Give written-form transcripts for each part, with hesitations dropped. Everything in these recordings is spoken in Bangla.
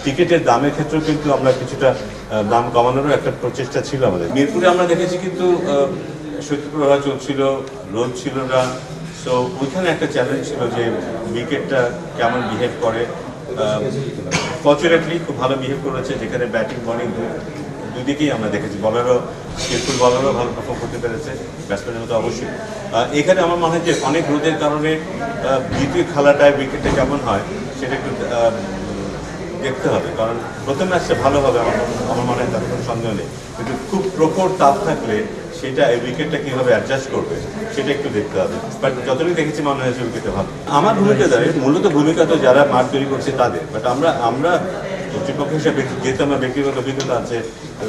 টিকিটের দামের ক্ষেত্রেও কিন্তু আমরা কিছুটা দাম কমানোরও একটা প্রচেষ্টা ছিল আমাদের। মিরপুরে আমরা দেখেছি কিন্তু শৈত্যপ্রবাহ চলছিল, রোদ ছিল না। সো ওইখানে একটা চ্যালেঞ্জ ছিল যে উইকেটটা কেমন বিহেভ করে। ফর্চুনেটলি খুব ভালো বিহেভ করেছে, যেখানে ব্যাটিং বোলিং দুই দিকেই আমরা দেখেছি। বলারও স্কিলফুল বলারও ভালো পারফর্ম করতে পেরেছে, ব্যাটসম্যানের মতো অবশ্যই। এখানে আমার মনে হয় যে অনেক রোদের কারণে দ্বিতীয় খেলাটায় উইকেটটা কেমন হয় সেটা একটু দেখতে হবে, কারণ প্রথম ম্যাচটা ভালো হবে আমার মনে হয়, তাতে কোনো সন্দেহ নেই। কিন্তু খুব প্রখর তাপ থাকলে সেটা এই উইকেটটা কীভাবে অ্যাডজাস্ট করবে সেটা একটু দেখতে হবে। বাট যতটুকু দেখেছি মনে হয়েছে উইকেটটা ভালো। আমার ভূমিকা দাঁড়িয়ে মূলত ভূমিকা তো যারা মাঠ তৈরি করছে তাদের, বাট আমরা কর্তৃপক্ষ হিসাবে যেহেতু আমার ব্যক্তিগত অভিজ্ঞতা আছে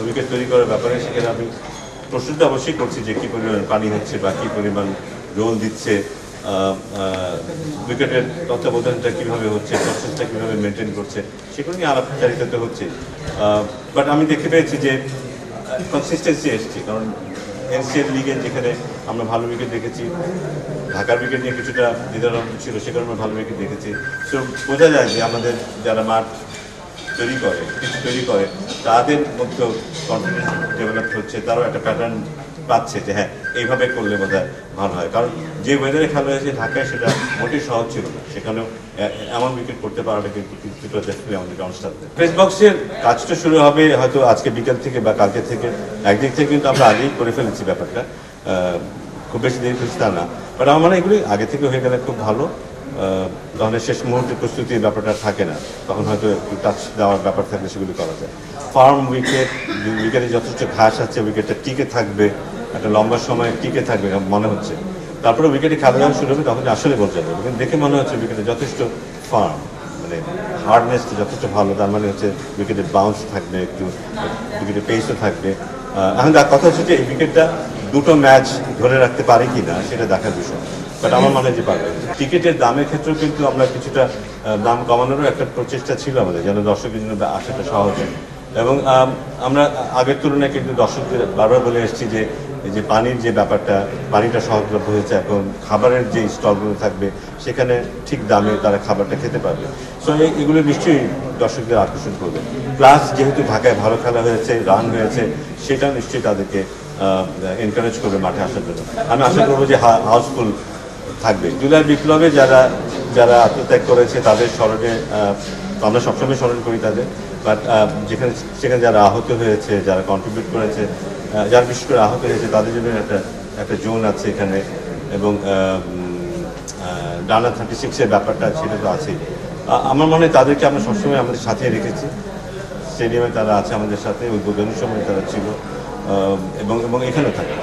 উইকেট তৈরি করার ব্যাপারে, সেখানে আমি প্রশ্নটা অবশ্যই করছি যে কী পরিমাণ পানি হচ্ছে বা কী পরিমাণ রোল দিচ্ছে, উইকেটের তত্ত্বাবধানটা কীভাবে হচ্ছে, প্রসেসটা কীভাবে মেনটেন করছে, সেগুলো নিয়ে আলাপচারিতা তো হচ্ছে। বাট আমি দেখতে পেয়েছি যে কনসিস্টেন্সি এসছে, কারণ এনসিএল লিগে যেখানে আমরা ভালো উইকেট দেখেছি, ঢাকার উইকেট নিয়ে কিছুটা দ্বিধাদ্বন্দ্ব ছিল, সেখানে আমরা ভালো উইকেট দেখেছি। সো বোঝা যায় যে আমাদের যারা মাঠ তৈরি করে তাদের মধ্যেও কনফিডেন্স ডেভেলপ হচ্ছে, তারাও একটা প্যাটার্ন পাচ্ছে যে হ্যাঁ এইভাবে করলে বোধহয় ভালো হয়। কারণ যে ওয়েদারে খেলা হয়েছে ঢাকায় সেটা মোটেই সহজ ছিল না, সেখানেও এমন উইকেট করতে পারাটা কিন্তু কিছুটা দেখলে আমাদের অনস্টার। প্রেস বক্সের কাজটা শুরু হবে হয়তো আজকে বিকেল থেকে বা কালকে থেকে। একদিক থেকে কিন্তু আমরা আগেই করে ফেলেছি ব্যাপারটা, খুব বেশি দেরি করছি তা না, বাট আমার মনে হয় এগুলি আগে থেকে হয়ে গেলে খুব ভালো। তাহলে শেষ মুহূর্তে প্রস্তুতির ব্যাপারটা থাকে না, তখন হয়তো একটু টাচ দেওয়ার ব্যাপার থাকলে সেগুলি করা যায়। ফার্ম উইকেটে যথেষ্ট ঘাস আছে, উইকেটটা টিকে থাকবে, একটা লম্বা সময় টিকে থাকবে মনে হচ্ছে। তারপরে উইকেটে খেলা যখন শুরু হবে তখন আসলে বোঝা যাবে, কিন্তু দেখে মনে হচ্ছে উইকেটে যথেষ্ট ফার্ম, মানে হার্ডনেসটা যথেষ্ট ভালো। তার মানে হচ্ছে উইকেটে বাউন্স থাকবে, একটু উইকেটে পেসও থাকবে। এখন কথা হচ্ছে যে এই উইকেটটা দুটো ম্যাচ ধরে রাখতে পারে কি না সেটা দেখার বিষয়, বাট আমার মনে হয় যে পারবে। টিকিটের দামের ক্ষেত্রেও কিন্তু আমরা কিছুটা দাম কমানোরও একটা প্রচেষ্টা ছিল আমাদের, যেন দর্শকের জন্য আসাটা সহজ হয়। এবং আমরা আগের তুলনায় কিন্তু দর্শকদের বারবার বলে এসেছি যে এই যে পানির যে ব্যাপারটা, পানিটা সহজলভ্য হয়েছে, এখন খাবারের যে স্টলগুলো থাকবে সেখানে ঠিক দামে তারা খাবারটা খেতে পারবে। সো এগুলো নিশ্চয়ই দর্শকদের আকর্ষণ করবে। প্লাস যেহেতু ঢাকায় ভালো খেলা হয়েছে, রান হয়েছে, সেটা নিশ্চয়ই তাদেরকে এনকারেজ করবে মাঠে আসার জন্য। আমি আশা করবো যে হাউসফুল থাকবে। জুলাই বিপ্লবে যারা আত্মত্যাগ করেছে তাদের স্মরণে আমরা সবসময় স্মরণ করি তাদের, বাট সেখানে যারা আহত হয়েছে, যারা কন্ট্রিবিউট করেছে, যারা বিশেষ করে আহত হয়েছে তাদের জন্য একটা জোন আছে এখানে। এবং ডানা 36-এর ব্যাপারটা সেটা তো আছেই। আমার মনে হয় তাদেরকে আমরা সবসময় আমাদের সাথে রেখেছি। স্টেডিয়ামে তারা আছে আমাদের সাথে, উদ্বোধনের সময় তারা ছিল এবং এখানেও থাকে।